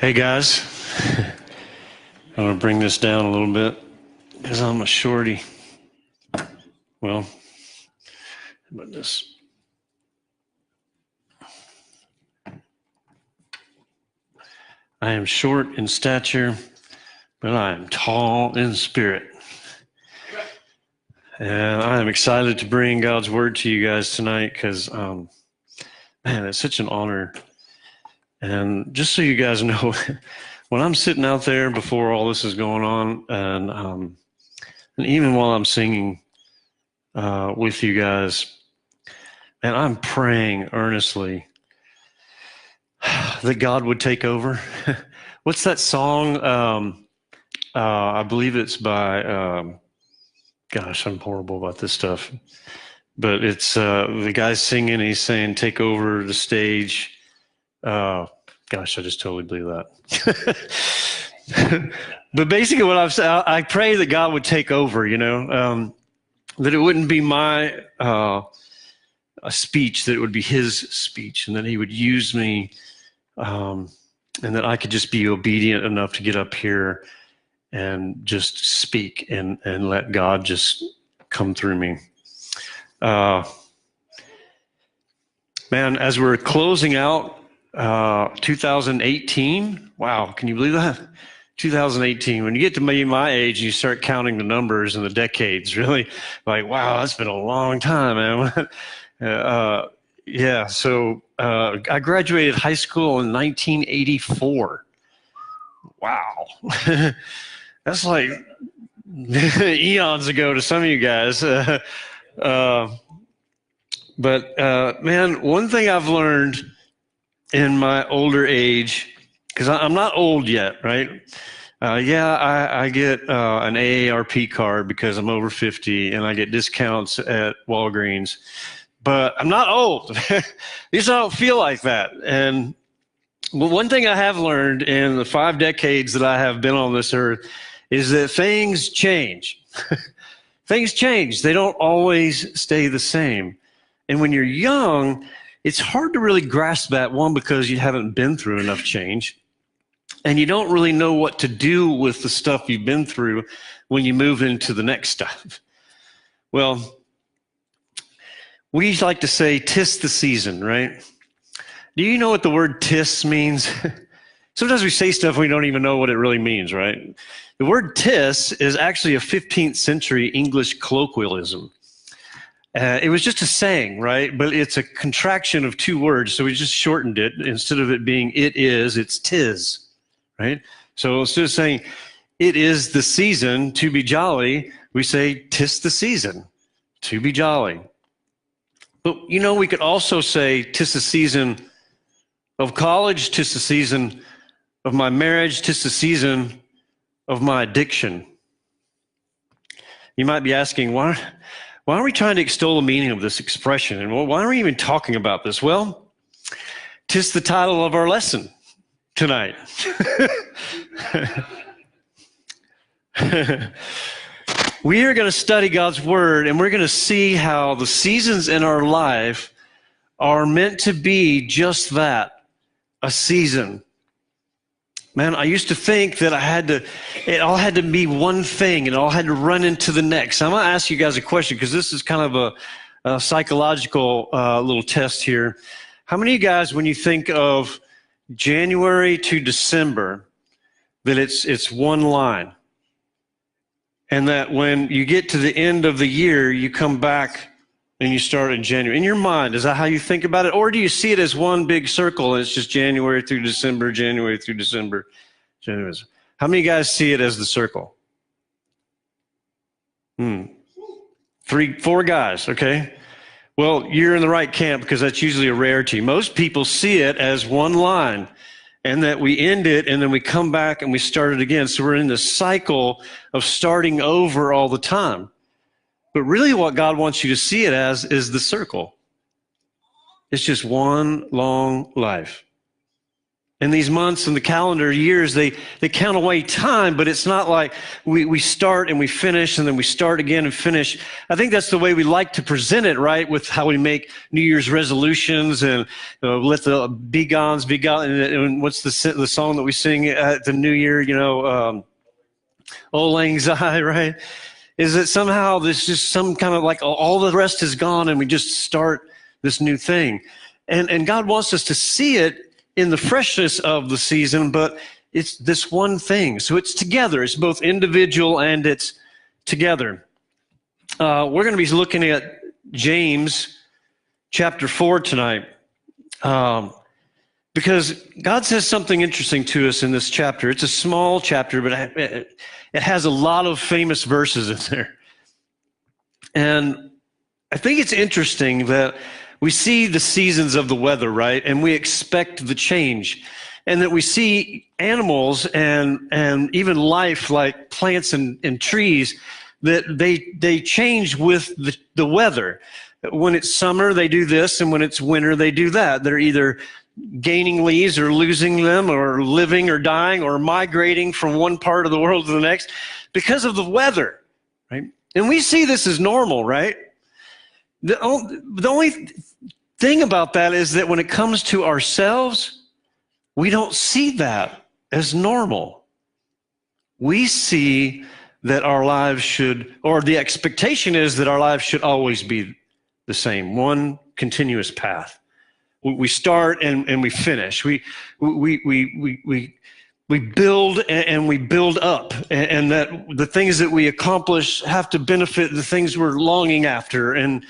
Hey guys, I'm gonna bring this down a little bit because I'm a shorty. Well, how about this? I am short in stature, but I am tall in spirit. And I am excited to bring God's word to you guys tonight because, man, it's such an honor. And just so you guys know, when I'm sitting out there before all this is going on, and even while I'm singing with you guys, and I'm praying earnestly that God would take over. What's that song? I believe it's by, gosh, I'm horrible about this stuff. But it's the guy singing, he's saying, take over the stage. Gosh, I just totally believe that. But basically what I've said, I pray that God would take over, that it wouldn't be my a speech, that it would be his speech, and that he would use me, and that I could just be obedient enough to get up here and just speak and let God just come through me. Man, as we're closing out 2018, wow, can you believe that? 2018, when you get to be my age, you start counting the numbers and the decades, really, like, wow, that's been a long time, man. So I graduated high school in 1984. Wow. That's like eons ago to some of you guys. But man, one thing I've learned in my older age, because I'm not old yet, right? I get an AARP card because I'm over 50 and I get discounts at Walgreens, but I'm not old. At least I don't feel like that. And one thing I have learned in the 5 decades that I have been on this earth is that things change. Things change. They don't always stay the same. And when you're young, it's hard to really grasp that, one, because you haven't been through enough change. And you don't really know what to do with the stuff you've been through when you move into the next stuff. Well, we like to say, 'tis the season, right? Do you know what the word "tis" means? Sometimes we say stuff we don't even know what it really means, right? The word "tis" is actually a 15th century English colloquialism. It was just a saying, right? But it's a contraction of 2 words, so we just shortened it. Instead of it being "it is," it's "tis," right? So instead of saying, "it is the season to be jolly," we say, "'tis the season to be jolly." But, we could also say, "'tis the season of college, 'tis the season of my marriage, 'tis the season of my addiction." You might be asking, why are we trying to extol the meaning of this expression? And why are we even talking about this? Well, 'tis the title of our lesson tonight. We are going to study God's word, and we're going to see how the seasons in our life are meant to be just that, a season. Man, I used to think that it all had to be one thing, and it all had to run into the next. I'm going to ask you guys a question, because this is kind of a psychological little test here. How many of you guys, when you think of January to December, that it's one line? And that when you get to the end of the year, you come back and you start in January. In your mind, is that how you think about it? Or do you see it as one big circle and it's just January through December, January through December, January? How many guys see it as the circle? 3, 4 guys, okay. Well, you're in the right camp, because that's usually a rarity. Most people see it as one line, and that we end it and then we come back and we start it again. So we're in this cycle of starting over all the time. But really what God wants you to see it as is the circle. It's just one long life. And these months and the calendar years, they count away time, but it's not like we start and we finish and then we start again and finish. I think that's the way we like to present it, right? With how we make New Year's resolutions and let the be gones be gone. And what's the song that we sing at the New Year, Old Lang Syne, right? Is that somehow there's just some kind of like all the rest is gone and we just start this new thing. And God wants us to see it in the freshness of the season, but it's this one thing. So it's together. It's both individual and it's together. We're going to be looking at James chapter 4 tonight because God says something interesting to us in this chapter. It's a small chapter, but it has a lot of famous verses in there. And I think it's interesting that we see the seasons of the weather, right? And we expect the change. And that we see animals and even life like plants and trees, that they change with the weather. When it's summer, they do this, and when it's winter, they do that. They're either gaining leaves or losing them, or living or dying, or migrating from one part of the world to the next because of the weather, right? And we see this as normal, right? The only thing about that is that when it comes to ourselves, we don't see that as normal. We see that our lives should, or the expectation is that our lives should always be the same, one continuous path. We start and we finish. We build and we build up, and that the things that we accomplish have to benefit the things we're longing after. And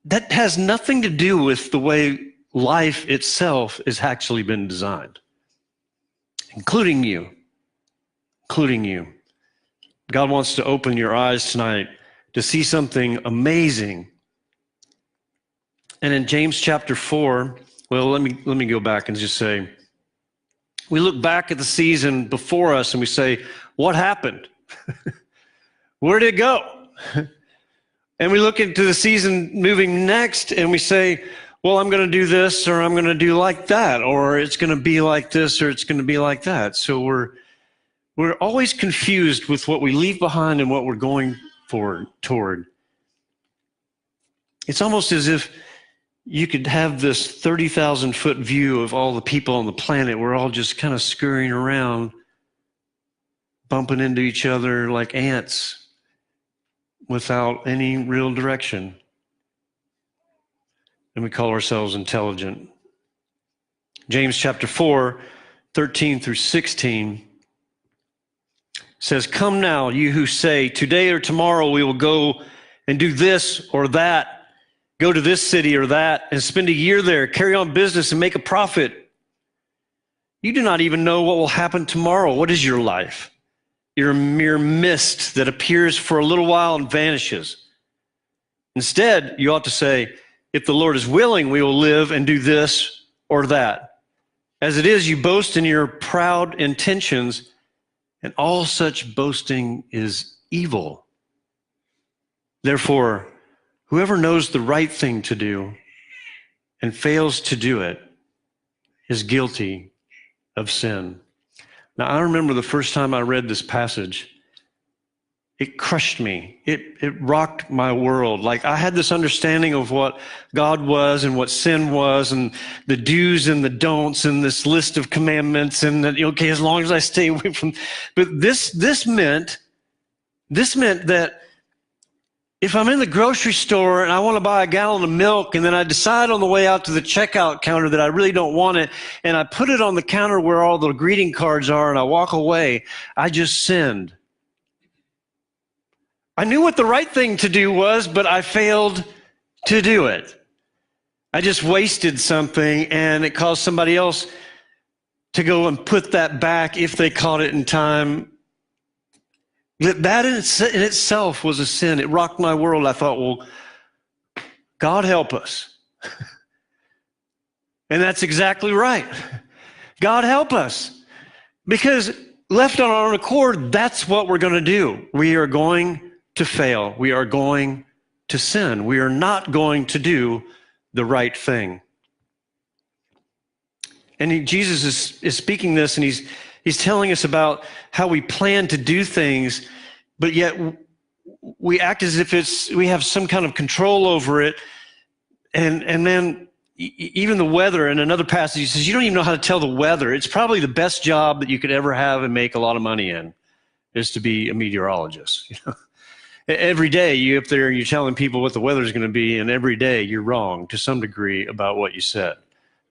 that has nothing to do with the way life itself has actually been designed, including you. God wants to open your eyes tonight to see something amazing. And in James chapter 4, well, let me go back and just say, we look back at the season before us and we say, what happened? Where did it go? And we look into the season moving next and we say, well, I'm going to do this, or I'm going to do like that, or it's going to be like this, or it's going to be like that. So we're always confused with what we leave behind and what we're going toward. It's almost as if you could have this 30,000 foot view of all the people on the planet. We're all just kind of scurrying around, bumping into each other like ants without any real direction. And we call ourselves intelligent. James chapter 4, 13 through 16 says, "Come now, you who say, today or tomorrow we will go and do this or that, go to this city or that, and spend a year there, carry on business and make a profit. You do not even know what will happen tomorrow. What is your life? You're a mere mist that appears for a little while and vanishes. Instead, you ought to say, if the Lord is willing, we will live and do this or that. As it is, you boast in your proud intentions, and all such boasting is evil. Therefore, whoever knows the right thing to do and fails to do it is guilty of sin." Now, I remember the first time I read this passage, it crushed me. It rocked my world. Like, I had this understanding of what God was and what sin was and the do's and the don'ts and this list of commandments and that, okay, as long as I stay away from, but this meant that if I'm in the grocery store and I want to buy a gallon of milk and then I decide on the way out to the checkout counter that I really don't want it, and I put it on the counter where all the greeting cards are and I walk away, I just sinned. I knew what the right thing to do was, but I failed to do it. I just wasted something, and it caused somebody else to go and put that back if they caught it in time. That in itself was a sin. It rocked my world. I thought, well, God help us. And that's exactly right. God help us. Because left on our own accord, that's what we're going to do. We are going to fail. We are going to sin. We are not going to do the right thing. And Jesus is speaking this, and he's telling us about how we plan to do things, but yet we act as if we have some kind of control over it. And then even the weather, in another passage, he says, you don't even know how to tell the weather. It's probably the best job that you could ever have and make a lot of money in, is to be a meteorologist. Every day you're up there and you're telling people what the weather's going to be, and every day you're wrong to some degree about what you said.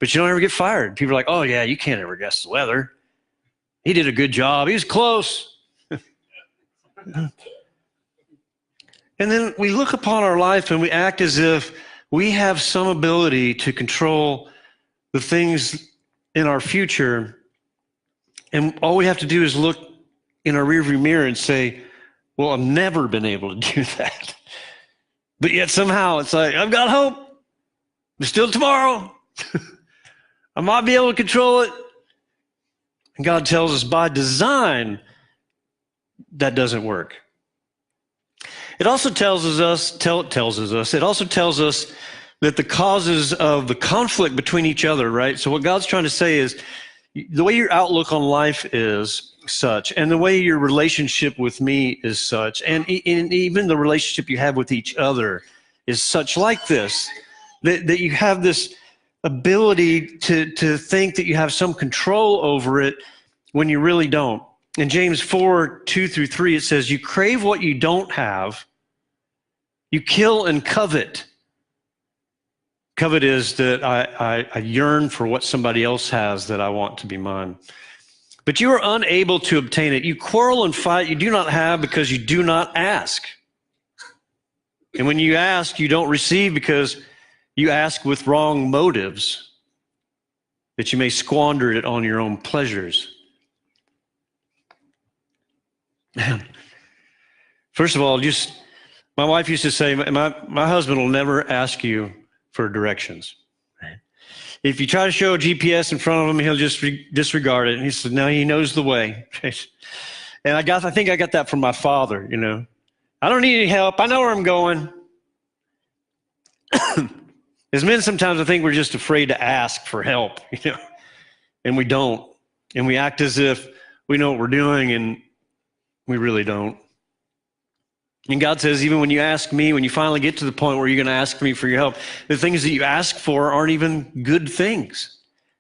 But you don't ever get fired. People are like, oh yeah, you can't ever guess the weather. He did a good job. He was close. And then we look upon our life and we act as if we have some ability to control the things in our future. And all we have to do is look in our rearview mirror and say, well, I've never been able to do that. But yet somehow it's like, I've got hope. There's still tomorrow. I might be able to control it. And God tells us by design that doesn't work. It also tells us that the causes of the conflict between each other, right? So what God's trying to say is the way your outlook on life is such, and the way your relationship with me is such, and even the relationship you have with each other is such like this, that you have this ability to think that you have some control over it when you really don't. In James 4:2-3, it says, you crave what you don't have, you kill and covet. Covet is that I yearn for what somebody else has that I want to be mine. But you are unable to obtain it. You quarrel and fight, you do not have because you do not ask. And when you ask, you don't receive because you ask with wrong motives, that you may squander it on your own pleasures. Man, first of all, my wife used to say, my husband will never ask you for directions. If you try to show a GPS in front of him, he'll just disregard it. And he said, no, he knows the way. And I think I got that from my father, I don't need any help. I know where I'm going. As men, sometimes I think we're just afraid to ask for help, and we don't. And we act as if we know what we're doing, and we really don't. And God says, even when you ask me, when you finally get to the point where you're going to ask me for your help, the things that you ask for aren't even good things.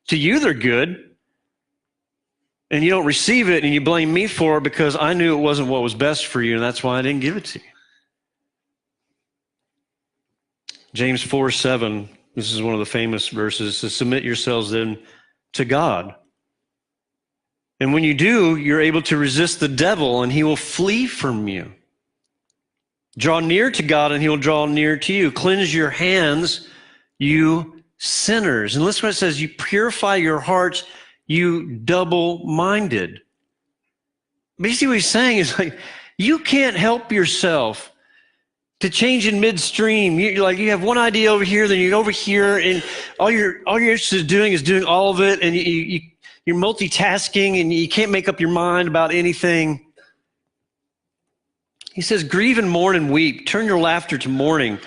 To you, they're good. And you don't receive it, and you blame me for it because I knew it wasn't what was best for you, and that's why I didn't give it to you. James 4:7, this is one of the famous verses, says, submit yourselves then to God. And when you do, you're able to resist the devil, and he will flee from you. Draw near to God, and he will draw near to you. Cleanse your hands, you sinners. And listen to what it says, you purify your hearts, you double-minded. Basically what he's saying is like, you can't help yourself to change in midstream. You have one idea over here, then you're over here, and all you're interested in doing is doing all of it, and you're multitasking, and you can't make up your mind about anything. He says, grieve and mourn and weep. Turn your laughter to mourning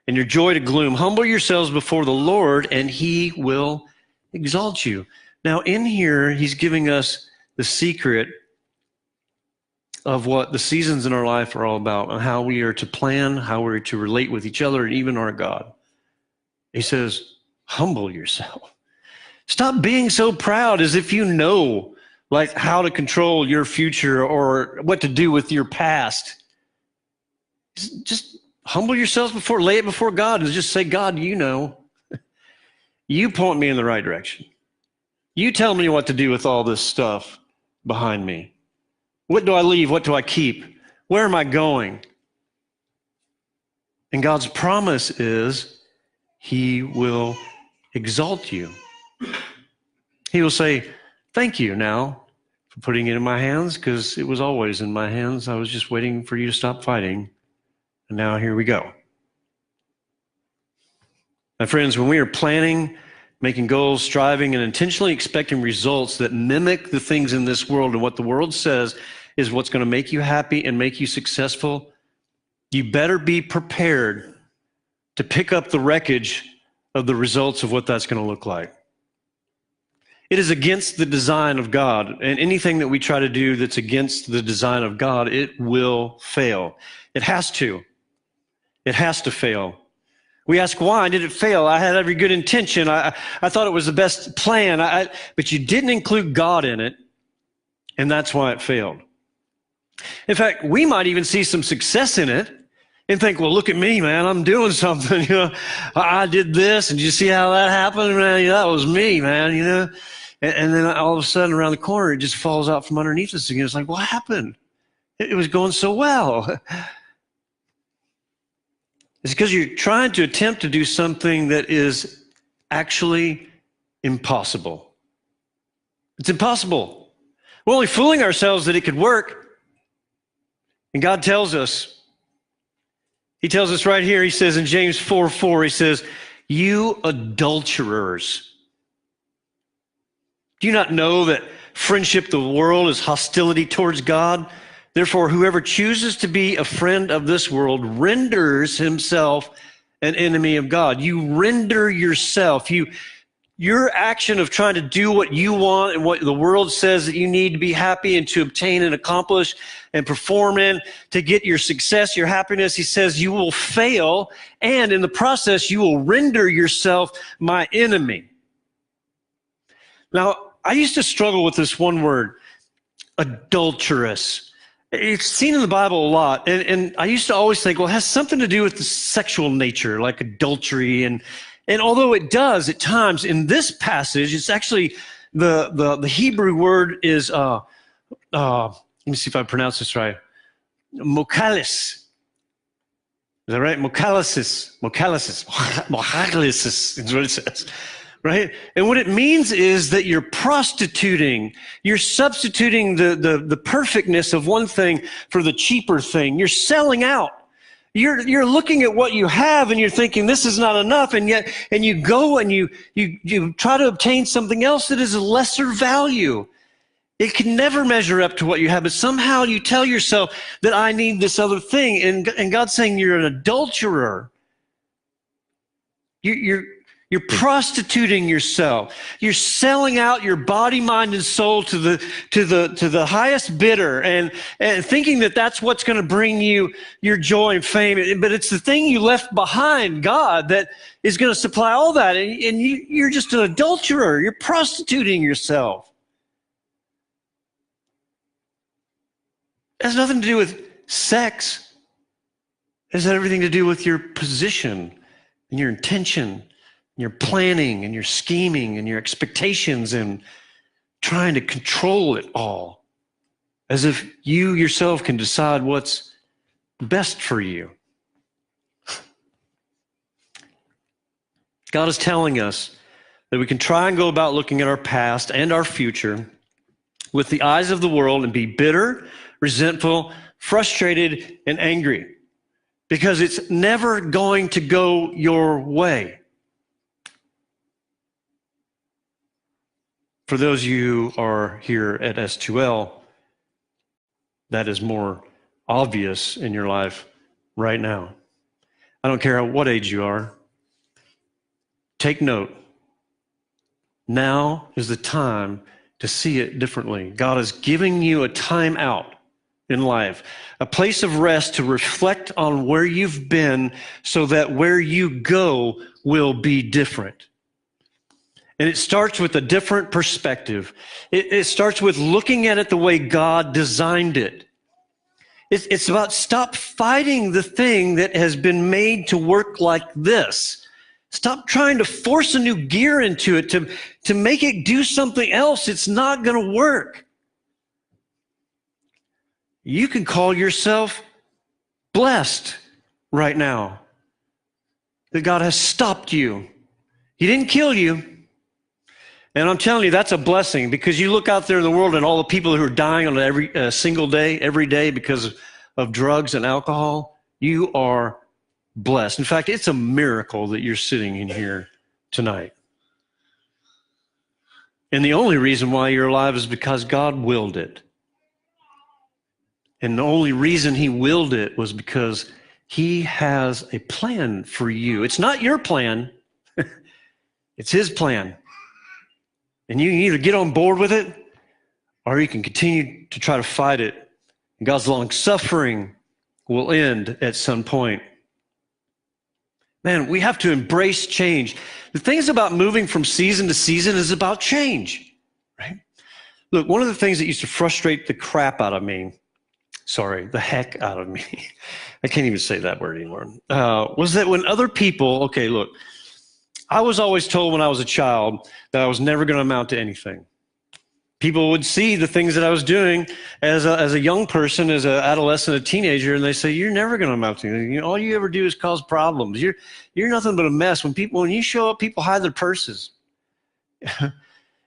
and your joy to gloom. Humble yourselves before the Lord, and he will exalt you. Now, in here, he's giving us the secret of what the seasons in our life are all about, and how we are to plan, how we're to relate with each other, and even our God. He says, humble yourself. Stop being so proud as if you know, like, how to control your future or what to do with your past. Just humble yourselves lay it before God, and just say, God, you know. You point me in the right direction. You tell me what to do with all this stuff behind me. What do I leave? What do I keep? Where am I going? And God's promise is he will exalt you. He will say, thank you now for putting it in my hands, because it was always in my hands. I was just waiting for you to stop fighting. And now here we go. My friends, when we are planning, making goals, striving, and intentionally expecting results that mimic the things in this world and what the world says is what's going to make you happy and make you successful, you better be prepared to pick up the wreckage of the results of what that's going to look like. It is against the design of God. And anything that we try to do that's against the design of God, it will fail. It has to. It has to fail. We ask, why did it fail? I had every good intention. I thought it was the best plan, but you didn't include God in it, and that's why it failed. In fact, we might even see some success in it and think, well, look at me, man. I'm doing something. I did this, and did you see how that happened? Man, that was me, man. And then all of a sudden, around the corner, it just falls out from underneath us again. It's like, what happened? It was going so well. It's because you're trying to attempt to do something that is actually impossible. It's impossible. We're only fooling ourselves that it could work. And God tells us, He tells us right here, He says in James 4:4, He says, you adulterers. Do you not know that friendship with the world is hostility towards God? Therefore, whoever chooses to be a friend of this world renders himself an enemy of God. You render yourself. Your action of trying to do what you want and what the world says that you need to be happy and to obtain and accomplish and perform in to get your success, your happiness, He says you will fail, and in the process you will render yourself my enemy. Now, I used to struggle with this one word, adulterous. It's seen in the Bible a lot, and I used to always think, well, it has something to do with the sexual nature, like adultery, and although it does at times, in this passage, it's actually the Hebrew word is let me see if I pronounce this right, mokalis. Is that right? Mokalisis is what it says. Right? And what it means is that you're prostituting. You're substituting the perfectness of one thing for the cheaper thing. You're selling out. You're looking at what you have and you're thinking this is not enough, and you go and you try to obtain something else that is a lesser value. It can never measure up to what you have, but somehow you tell yourself that I need this other thing, and God's saying you're an adulterer. You're prostituting yourself. You're selling out your body, mind, and soul to the highest bidder, and thinking that that's what's going to bring you your joy and fame. But it's the thing you left behind, God, that is going to supply all that. And you're just an adulterer. You're prostituting yourself. It has nothing to do with sex. It has everything to do with your position and your intention, your planning and your scheming and your expectations and trying to control it all as if you yourself can decide what's best for you. God is telling us that we can try and go about looking at our past and our future with the eyes of the world and be bitter, resentful, frustrated, and angry because it's never going to go your way. For those of you who are here at S2L, that is more obvious in your life right now. I don't care what age you are. Take note. Now is the time to see it differently. God is giving you a time out in life, a place of rest to reflect on where you've been so that where you go will be different. And it starts with a different perspective. It starts with looking at it the way God designed it. It's about stop fighting the thing that has been made to work like this. Stop trying to force a new gear into it to make it do something else. It's not going to work. You can call yourself blessed right now that God has stopped you. He didn't kill you. And I'm telling you, that's a blessing, because you look out there in the world and all the people who are dying on every single day, every day because of drugs and alcohol, you are blessed. In fact, it's a miracle that you're sitting in here tonight. And the only reason why you're alive is because God willed it. And the only reason He willed it was because He has a plan for you. It's not your plan. It's His plan. And you can either get on board with it or you can continue to try to fight it. And God's long suffering will end at some point. Man, we have to embrace change. The thing is about moving from season to season is about change, right? Look, one of the things that used to frustrate the heck out of me, I can't even say that word anymore, was that when other people, okay, look, I was always told when I was a child that I was never going to amount to anything. People would see the things that I was doing as a young person, as an adolescent, a teenager, and they say, "You're never going to amount to anything. All you ever do is cause problems. You're nothing but a mess. When you show up, people hide their purses.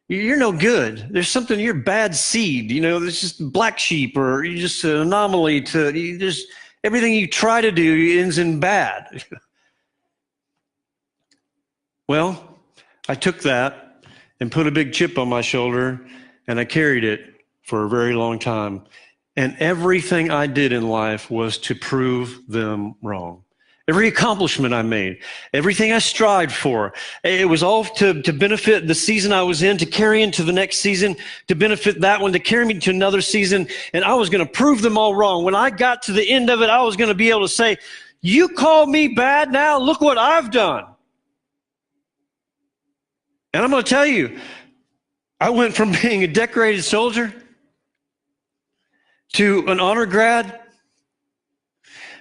You're no good. There's something. You're bad seed. There's just black sheep, or you're just an anomaly. Everything you try to do ends in bad." Well, I took that and put a big chip on my shoulder, and I carried it for a very long time. And everything I did in life was to prove them wrong. Every accomplishment I made, everything I strived for, it was all to benefit the season I was in, to carry into the next season, to benefit that one, to carry me to another season. And I was going to prove them all wrong. When I got to the end of it, I was going to be able to say, "You call me bad now? Look what I've done." And I'm going to tell you, I went from being a decorated soldier to an honor grad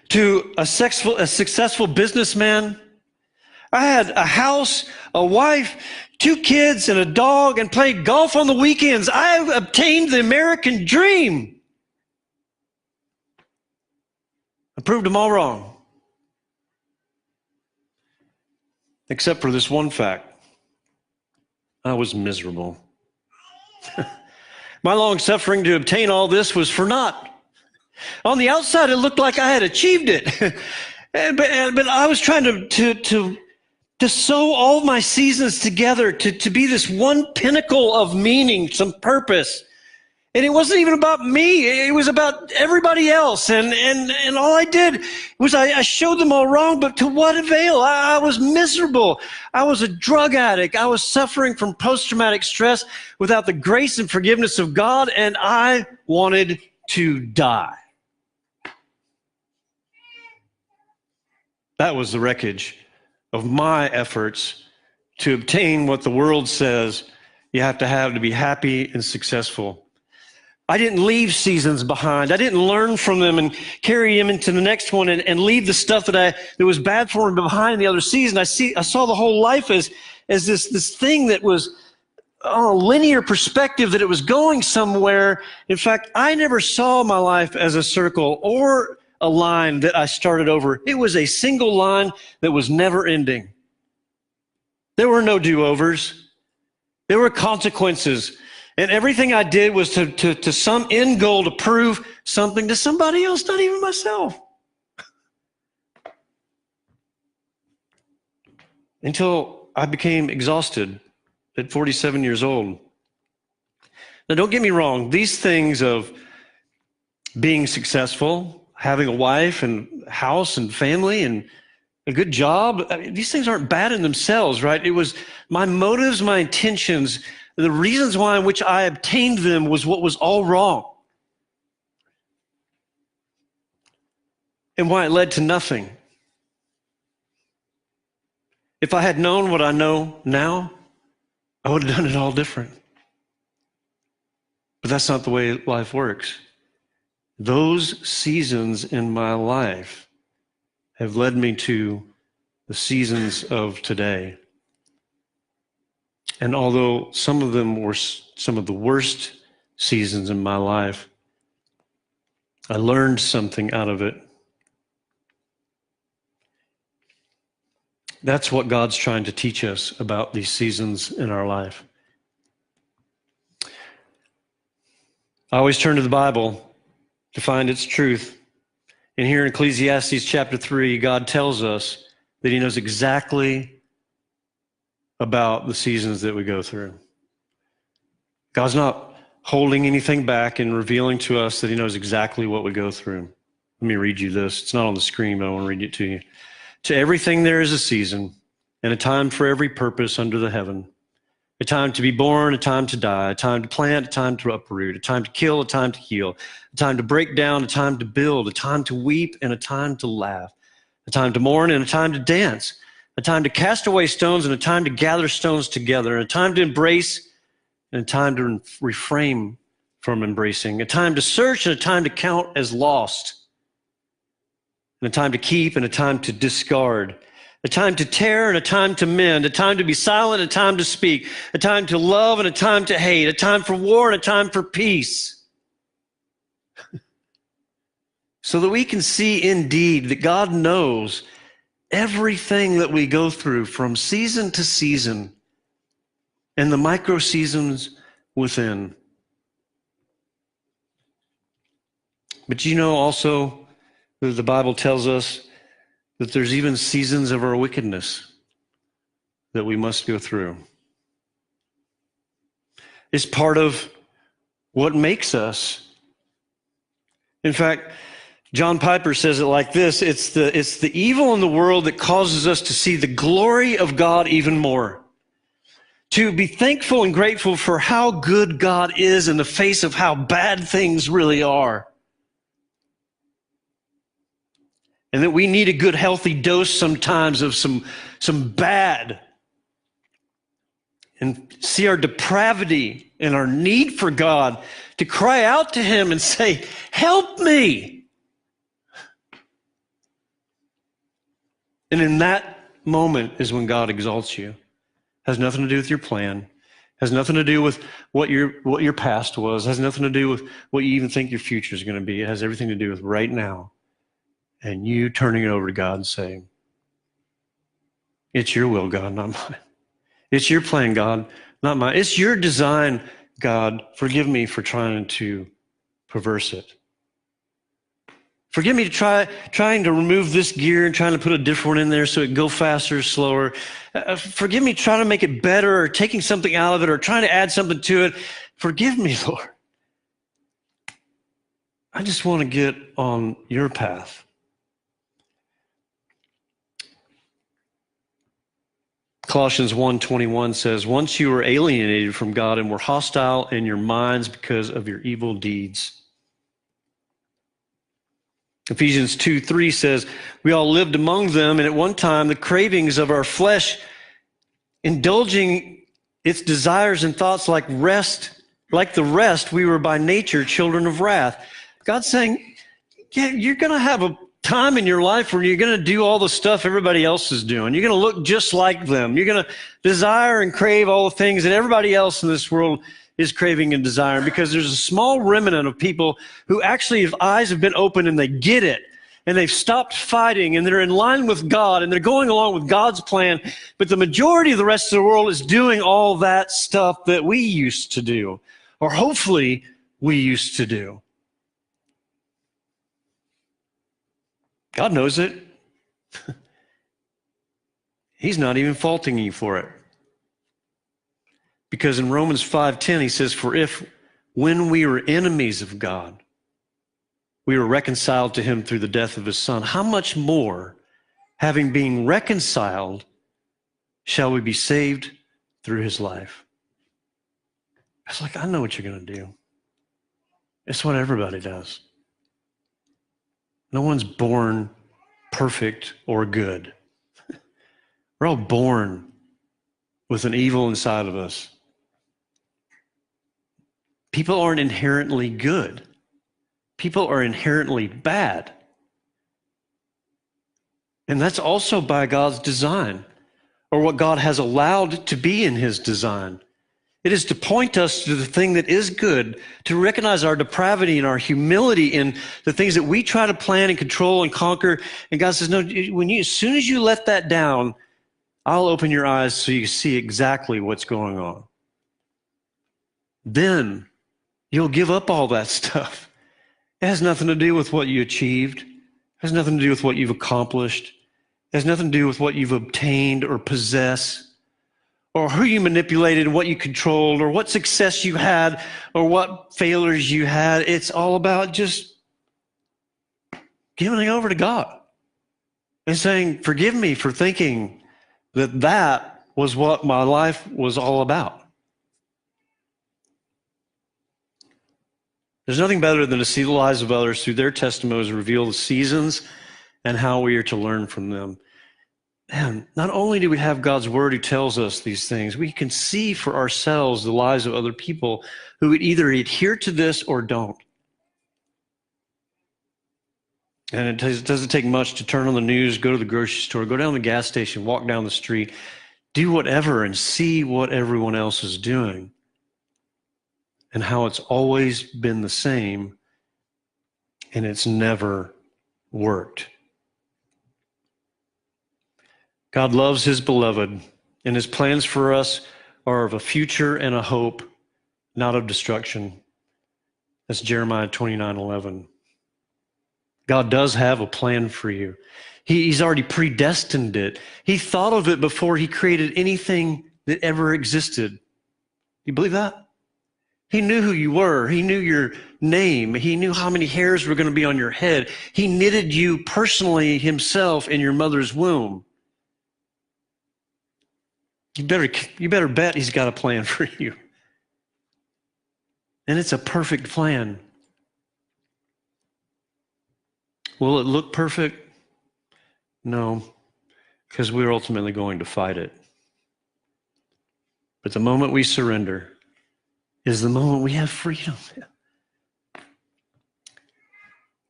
to a successful businessman. I had a house, a wife, 2 kids, and a dog, and played golf on the weekends. I obtained the American dream. I proved them all wrong. Except for this one fact. I was miserable. My long suffering to obtain all this was for naught. On the outside, it looked like I had achieved it. but I was trying to sew all my seasons together to be this one pinnacle of meaning, some purpose. And it wasn't even about me. It was about everybody else. And all I did was I showed them all wrong, but to what avail? I was miserable. I was a drug addict. I was suffering from post-traumatic stress without the grace and forgiveness of God, and I wanted to die. That was the wreckage of my efforts to obtain what the world says you have to be happy and successful. I didn't leave seasons behind. I didn't learn from them and carry them into the next one and leave the stuff that was bad for me behind in the other season. I saw the whole life as this thing that was on a linear perspective, that it was going somewhere. In fact, I never saw my life as a circle or a line that I started over. It was a single line that was never ending. There were no do-overs. There were consequences. And everything I did was to some end goal to prove something to somebody else, not even myself. Until I became exhausted at 47 years old. Now, don't get me wrong. These things of being successful, having a wife and house and family and a good job, these things aren't bad in themselves, right? It was my motives, my intentions, the reasons why in which I obtained them was what was all wrong. And why it led to nothing. If I had known what I know now, I would have done it all different. But that's not the way life works. Those seasons in my life have led me to the seasons of today. And although some of them were some of the worst seasons in my life, I learned something out of it. That's what God's trying to teach us about these seasons in our life. I always turn to the Bible to find its truth. And here in Ecclesiastes chapter 3, God tells us that he knows exactly about the seasons that we go through. God's not holding anything back and revealing to us that he knows exactly what we go through. Let me read you this. It's not on the screen, but I want to read it to you. To everything there is a season, and a time for every purpose under the heaven. A time to be born, a time to die, a time to plant, a time to uproot, a time to kill, a time to heal, a time to break down, a time to build, a time to weep, and a time to laugh, a time to mourn, and a time to dance, a time to cast away stones, and a time to gather stones together, and a time to embrace, and a time to refrain from embracing, a time to search, and a time to count as lost, and a time to keep, and a time to discard, a time to tear and a time to mend, a time to be silent, a time to speak, a time to love and a time to hate, a time for war and a time for peace. So that we can see indeed that God knows everything that we go through from season to season and the micro seasons within. But you know also that the Bible tells us that there's even seasons of our wickedness that we must go through. It's part of what makes us. In fact, John Piper says it like this: it's the evil in the world that causes us to see the glory of God even more. To be thankful and grateful for how good God is in the face of how bad things really are. And that we need a good, healthy dose sometimes of some bad. And see our depravity and our need for God to cry out to Him and say, help me. And in that moment is when God exalts you. Has nothing to do with your plan. Has nothing to do with what your past was. Has nothing to do with what you even think your future is going to be. It has everything to do with right now. And you turning it over to God and saying, it's your will, God, not mine. It's your plan, God, not mine. It's your design, God. Forgive me for trying to perverse it. Forgive me to trying to remove this gear and trying to put a different one in there so it go faster, slower. Forgive me trying to make it better or taking something out of it or trying to add something to it. Forgive me, Lord. I just want to get on your path. Colossians 1:21 says, once you were alienated from God and were hostile in your minds because of your evil deeds. Ephesians 2:3 says, we all lived among them, and at one time the cravings of our flesh, indulging its desires and thoughts like the rest, we were by nature children of wrath. God's saying, yeah, you're going to have a time in your life where you're going to do all the stuff everybody else is doing. You're going to look just like them. You're going to desire and crave all the things that everybody else in this world is craving and desiring, because there's a small remnant of people who actually have eyes have been opened and they get it and they've stopped fighting and they're in line with God and they're going along with God's plan. But the majority of the rest of the world is doing all that stuff that we used to do, or hopefully we used to do. God knows it. He's not even faulting you for it. Because in Romans 5:10, he says, for if when we were enemies of God, we were reconciled to him through the death of his son, how much more, having been reconciled, shall we be saved through his life? It's like, I know what you're going to do. It's what everybody does. No one's born perfect or good. We're all born with an evil inside of us. People aren't inherently good. People are inherently bad. And that's also by God's design, or what God has allowed to be in his design. It is to point us to the thing that is good, to recognize our depravity and our humility in the things that we try to plan and control and conquer. And God says, no, as soon as you let that down, I'll open your eyes so you see exactly what's going on. Then you'll give up all that stuff. It has nothing to do with what you achieved. It has nothing to do with what you've accomplished. It has nothing to do with what you've obtained or possess, or who you manipulated, what you controlled, or what success you had, or what failures you had. It's all about just giving it over to God and saying, forgive me for thinking that was what my life was all about. There's nothing better than to see the lives of others through their testimonies reveal the seasons and how we are to learn from them. And not only do we have God's word who tells us these things, we can see for ourselves the lives of other people who would either adhere to this or don't. And it doesn't take much to turn on the news, go to the grocery store, go down to the gas station, walk down the street, do whatever and see what everyone else is doing and how it's always been the same and it's never worked. God loves his beloved, and his plans for us are of a future and a hope, not of destruction. That's Jeremiah 29:11. God does have a plan for you. He's already predestined it. He thought of it before he created anything that ever existed. You believe that? He knew who you were. He knew your name. He knew how many hairs were going to be on your head. He knitted you personally himself in your mother's womb. You better bet he's got a plan for you. And it's a perfect plan. Will it look perfect? No, because we're ultimately going to fight it. But the moment we surrender is the moment we have freedom.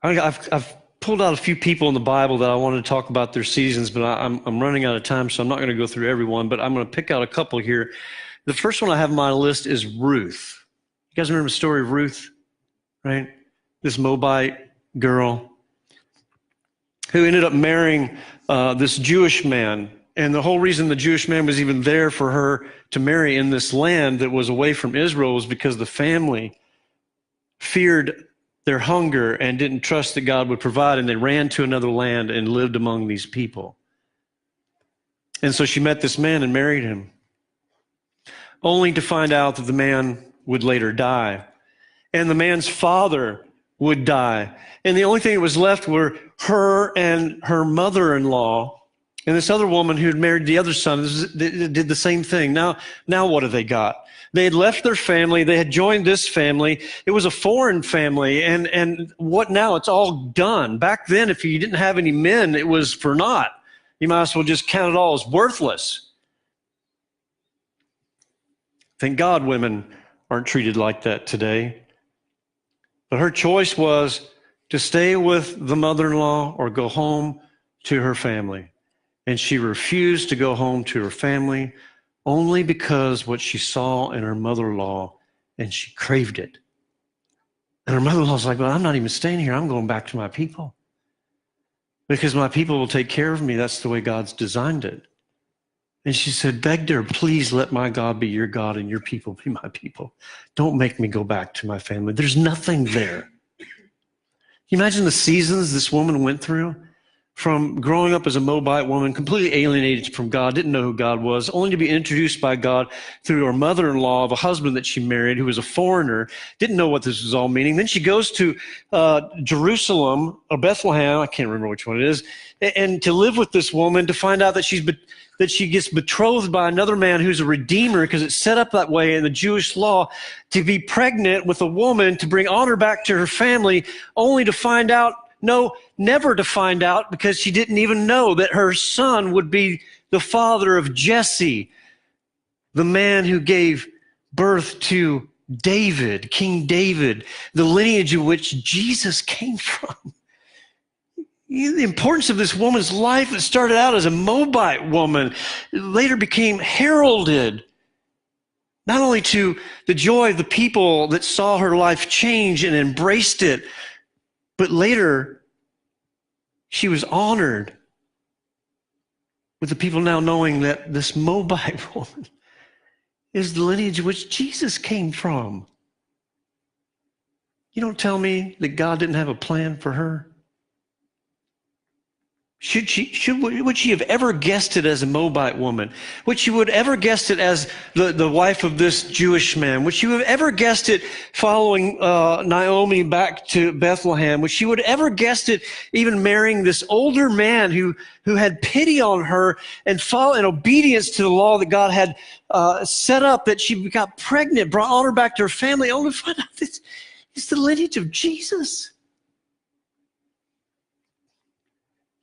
I've pulled out a few people in the Bible that I wanted to talk about their seasons, but I'm running out of time, so I'm not going to go through everyone, but I'm going to pick out a couple here. The first one I have on my list is Ruth. You guys remember the story of Ruth, right? This Moabite girl who ended up marrying this Jewish man. And the whole reason the Jewish man was even there for her to marry in this land that was away from Israel was because the family feared their hunger and didn't trust that God would provide, and they ran to another land and lived among these people. And so she met this man and married him, only to find out that the man would later die. And the man's father would die. And the only thing that was left were her and her mother-in-law and this other woman who had married the other son did the same thing. Now what have they got? They had left their family. They had joined this family. It was a foreign family. And what now? It's all done. Back then, if you didn't have any men, it was for naught. You might as well just count it all as worthless. Thank God women aren't treated like that today. But her choice was to stay with the mother-in-law or go home to her family. And she refused to go home to her family only because what she saw in her mother-in-law, and she craved it. And her mother-in-law's like, well, I'm not even staying here. I'm going back to my people. Because my people will take care of me. That's the way God's designed it. And she said, begged her, please let my God be your God and your people be my people. Don't make me go back to my family. There's nothing there. Can you imagine the seasons this woman went through? From growing up as a Moabite woman, completely alienated from God, didn't know who God was, only to be introduced by God through her mother-in-law of a husband that she married who was a foreigner, didn't know what this was all meaning. Then she goes to Jerusalem or Bethlehem, I can't remember which one it is, and to live with this woman, to find out that she gets betrothed by another man who's a redeemer, because it's set up that way in the Jewish law, to be pregnant with a woman, to bring honor back to her family, only to find out, no, never to find out, because she didn't even know that her son would be the father of Jesse, the man who gave birth to David, King David, the lineage of which Jesus came from. The importance of this woman's life that started out as a Moabite woman, later became heralded, not only to the joy of the people that saw her life change and embraced it, but later, she was honored with the people now knowing that this Moabite woman is the lineage which Jesus came from. You don't tell me that God didn't have a plan for her. Would she have ever guessed it as a Moabite woman? Would she would ever guessed it as the wife of this Jewish man? Would she have ever guessed it following Naomi back to Bethlehem? Would she would ever guessed it even marrying this older man who had pity on her and follow in obedience to the law that God had set up, that she got pregnant, brought honor back to her family, only to find out this, It's the lineage of Jesus.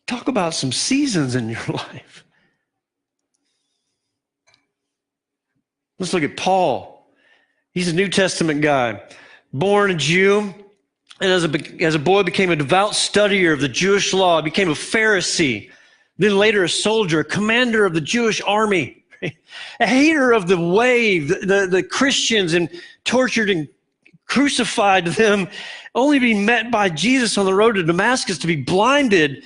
Talk about some seasons in your life. Let's look at Paul. He's a New Testament guy, born a Jew, and as a boy became a devout studier of the Jewish law, became a Pharisee, then later a soldier, a commander of the Jewish army, a hater of the way, the Christians, and tortured and crucified them, only to be met by Jesus on the road to Damascus, to be blinded,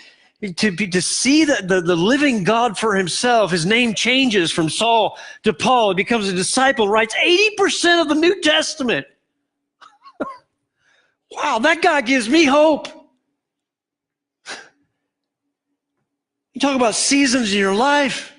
to see the living God for himself. His name changes from Saul to Paul. He becomes a disciple, writes 80% of the New Testament. Wow, that guy gives me hope. You talk about seasons in your life.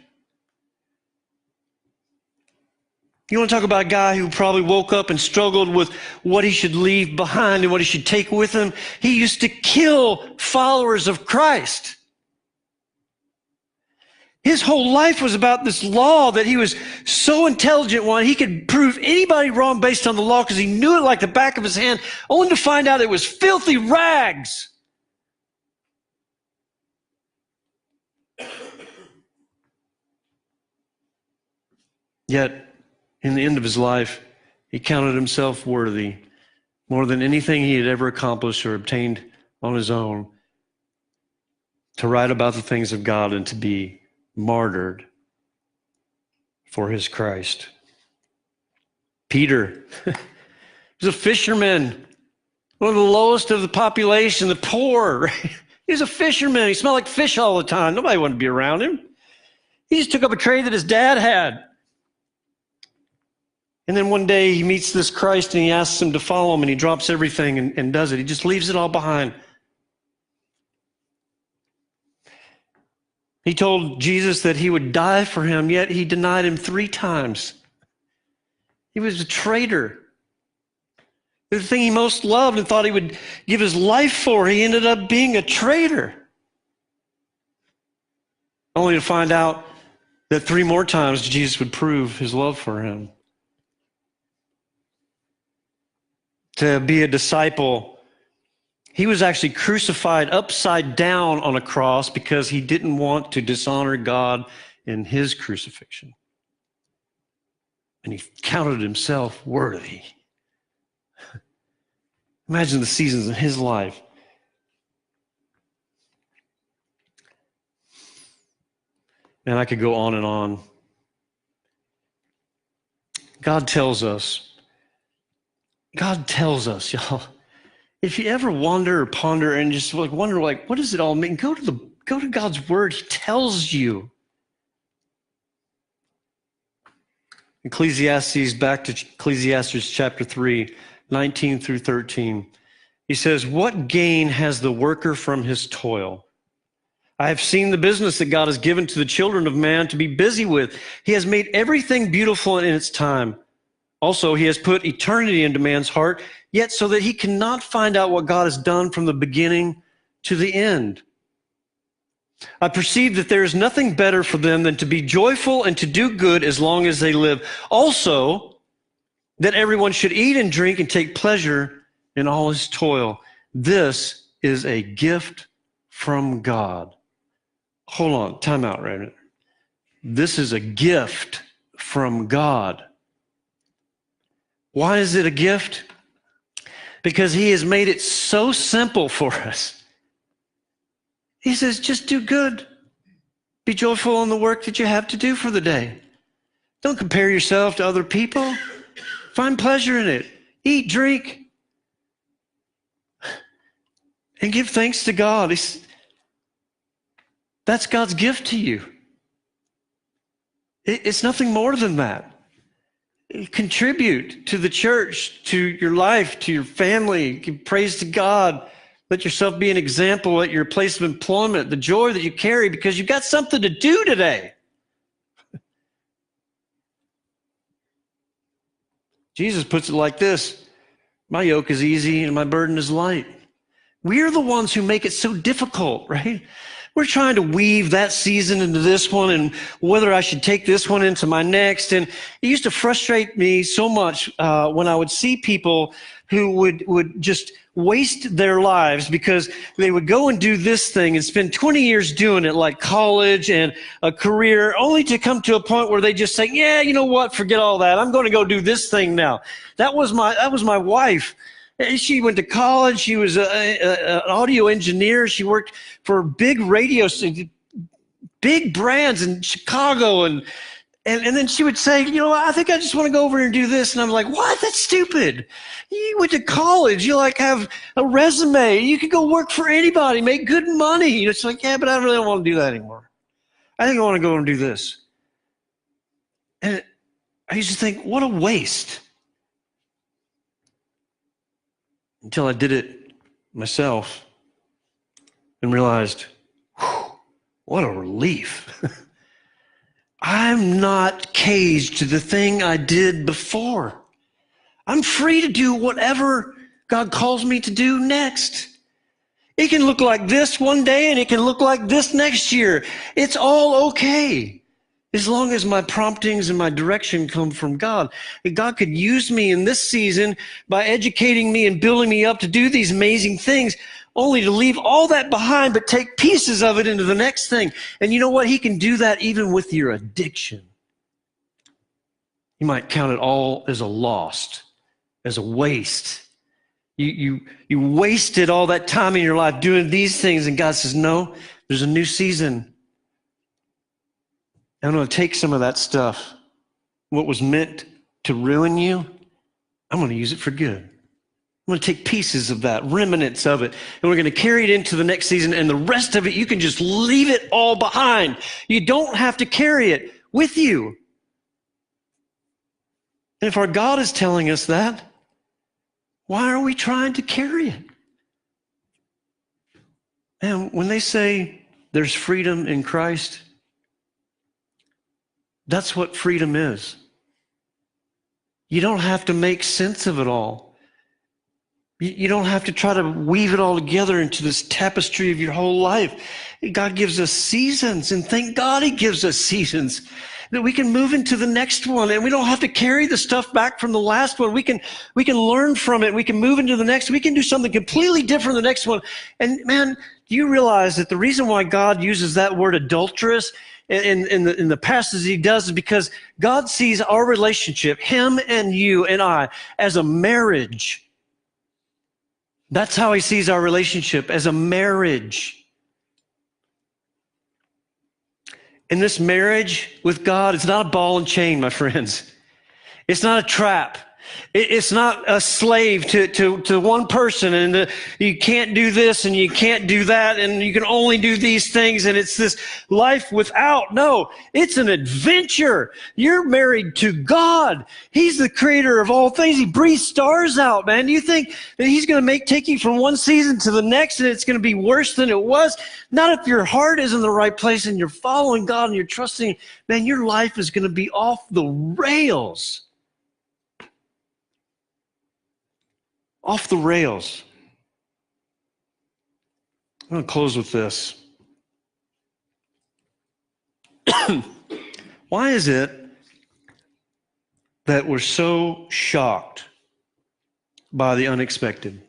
You want to talk about a guy who probably woke up and struggled with what he should leave behind and what he should take with him? He used to kill followers of Christ. His whole life was about this law that he was so intelligent on. He could prove anybody wrong based on the law because he knew it like the back of his hand, only to find out it was filthy rags. Yet, in the end of his life, he counted himself worthy, more than anything he had ever accomplished or obtained on his own, to write about the things of God and to be martyred for his Christ. Peter was a fisherman, one of the lowest of the population, the poor. Right? He was a fisherman. He smelled like fish all the time. Nobody wanted to be around him. He just took up a trade that his dad had. And then one day he meets this Christ and he asks him to follow him, and he drops everything and does it. He just leaves it all behind. He told Jesus that he would die for him, yet he denied him 3 times. He was a traitor. The thing he most loved and thought he would give his life for, he ended up being a traitor. Only to find out that 3 more times Jesus would prove his love for him. To be a disciple, he was actually crucified upside down on a cross because he didn't want to dishonor God in his crucifixion. And he counted himself worthy. Imagine the seasons in his life. And I could go on and on. God tells us, y'all, if you ever wonder or ponder and just wonder, what does it all mean? Go to God's word. He tells you. Back to Ecclesiastes chapter 3, 19 through 13. He says, "What gain has the worker from his toil? I have seen the business that God has given to the children of man to be busy with. He has made everything beautiful in its time. Also, he has put eternity into man's heart, yet so that he cannot find out what God has done from the beginning to the end. I perceive that there is nothing better for them than to be joyful and to do good as long as they live. Also, that everyone should eat and drink and take pleasure in all his toil. This is a gift from God." Hold on, time out right now. This is a gift from God. Why is it a gift? Because he has made it so simple for us. He says, just do good. Be joyful in the work that you have to do for the day. Don't compare yourself to other people. Find pleasure in it. Eat, drink, and give thanks to God. That's God's gift to you. It's nothing more than that. Contribute to the church, to your life, to your family. Give praise to God. Let yourself be an example at your place of employment, the joy that you carry because you've got something to do today. Jesus puts it like this: my yoke is easy and my burden is light. We are the ones who make it so difficult, right? we're trying to weave that season into this one and whether I should take this one into my next. And it used to frustrate me so much when I would see people who would just waste their lives because they would go and do this thing and spend 20 years doing it, like college and a career, only to come to a point where they just say, yeah, you know what, forget all that. I'm going to go do this thing now. That was my wife. She went to college. She was an audio engineer. She worked for big radio, big brands in Chicago. And then she would say, you know, I think I just want to go over and do this. And I'm like, what? That's stupid. You went to college. You like have a resume. You could go work for anybody, make good money. And it's like, yeah, but I really don't want to do that anymore. I think I want to go and do this. And I used to think, what a waste. Until I did it myself and realized, what a relief. I'm not caged to the thing I did before. I'm free to do whatever God calls me to do next. It can look like this one day and it can look like this next year. It's all okay. As long as my promptings and my direction come from God. And God could use me in this season by educating me and building me up to do these amazing things, only to leave all that behind, but take pieces of it into the next thing. And you know what? He can do that even with your addiction. You might count it all as a lost, as a waste. You wasted all that time in your life doing these things, and God says, no, there's a new season. I'm going to take some of that stuff, what was meant to ruin you, I'm going to use it for good. I'm going to take pieces of that, remnants of it, and we're going to carry it into the next season, and the rest of it, you can just leave it all behind. You don't have to carry it with you. And if our God is telling us that, why are we trying to carry it? And when they say there's freedom in Christ, that's what freedom is. You don't have to make sense of it all. You don't have to try to weave it all together into this tapestry of your whole life. God gives us seasons, and thank God He gives us seasons that we can move into the next one, and we don't have to carry the stuff back from the last one. We can learn from it. We can move into the next. We can do something completely different the next one. And man, do you realize that the reason why God uses that word adulterous in the passage He does is because God sees our relationship, Him and you and I, as a marriage. That's how He sees our relationship, as a marriage. And this marriage with God, it's not a ball and chain, my friends. It's not a trap. It's not a slave to one person, and you can't do this and you can't do that, and you can only do these things, and it's this life without. No, it's an adventure. You're married to God. He's the creator of all things. He breathes stars out, man. Do you think that He's going to take you from one season to the next and it's going to be worse than it was? Not if your heart is in the right place and you're following God and you're trusting. Man, your life is going to be off the rails. Off the rails. I'm going to close with this. Why is it that we're so shocked by the unexpected?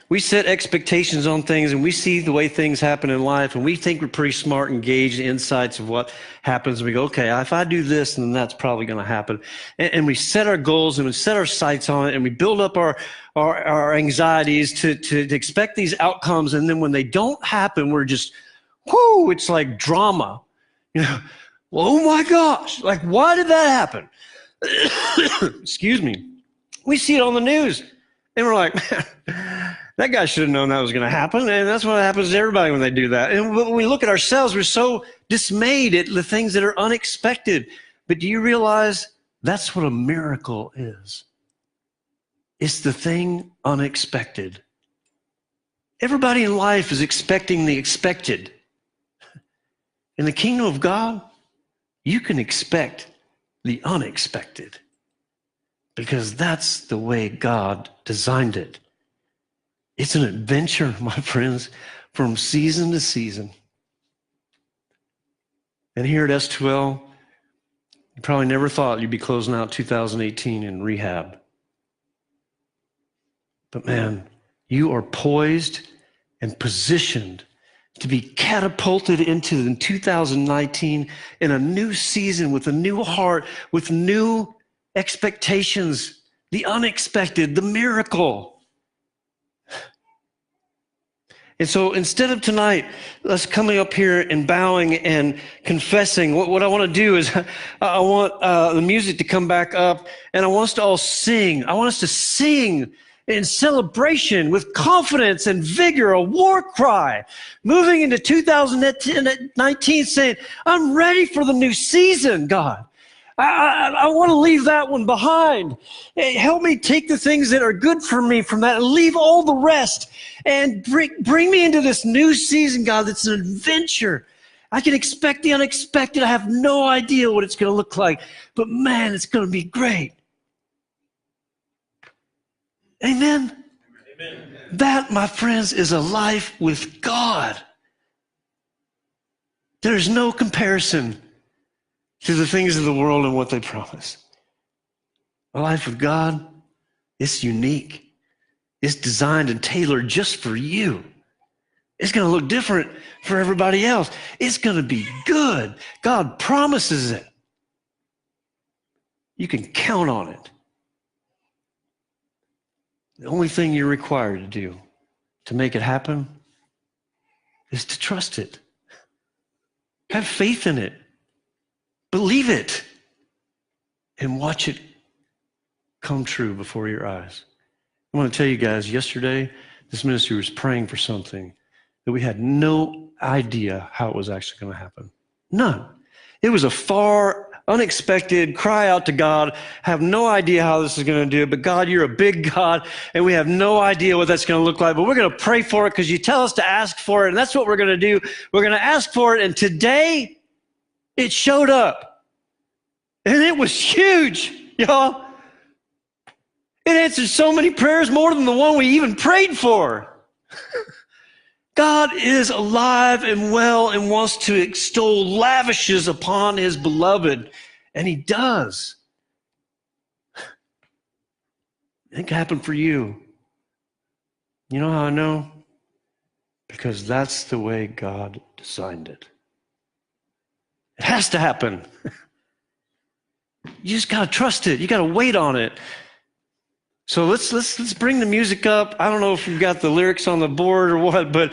We set expectations on things, and we see the way things happen in life, and we think we're pretty smart and gauged the insights of what happens. And we go, okay, if I do this, then that's probably going to happen. And we set our goals, and we set our sights on it, and we build up our anxieties to expect these outcomes. And then when they don't happen, we're just, whoo, it's like drama. You know, well, oh my gosh, like, why did that happen? Excuse me. We see it on the news, and we're like, man, that guy should have known that was going to happen. And that's what happens to everybody when they do that. And when we look at ourselves, we're so dismayed at the things that are unexpected. But do you realize that's what a miracle is? It's the thing unexpected. Everybody in life is expecting the expected. In the kingdom of God, you can expect the unexpected, because that's the way God designed it. It's an adventure, my friends, from season to season. And here at S2L, you probably never thought you'd be closing out 2018 in rehab. But man, you are poised and positioned to be catapulted into 2019 in a new season with a new heart, with new expectations, the unexpected, the miracle. And so instead of tonight, us coming up here and bowing and confessing, what I want to do is I want the music to come back up, and I want us to all sing. I want us to sing in celebration with confidence and vigor, a war cry, moving into 2019 saying, I'm ready for the new season, God. I want to leave that one behind. Hey, help me take the things that are good for me from that and leave all the rest and bring me into this new season, God, that's an adventure. I can expect the unexpected. I have no idea what it's going to look like, but man, it's going to be great. Amen? Amen. That, my friends, is a life with God. There's no comparison to the things of the world and what they promise. A life with God, it's unique. It's designed and tailored just for you. It's going to look different for everybody else. It's going to be good. God promises it. You can count on it. The only thing you're required to do to make it happen is to trust it. Have faith in it. Believe it. And watch it come true before your eyes. I want to tell you guys, yesterday, this ministry was praying for something that we had no idea how it was actually going to happen. None. It was a far, unexpected cry out to God, have no idea how this is going to do it, but God, you're a big God, and we have no idea what that's going to look like, but we're going to pray for it because you tell us to ask for it, and that's what we're going to do. We're going to ask for it, and today, it showed up. And it was huge, y'all. It answered so many prayers, more than the one we even prayed for. God is alive and well and wants to extol lavishes upon his beloved, and he does. It can happen for you. You know how I know? Because that's the way God designed it. It has to happen. You just got to trust it. You got to wait on it. So let's bring the music up. I don't know if you've got the lyrics on the board or what, but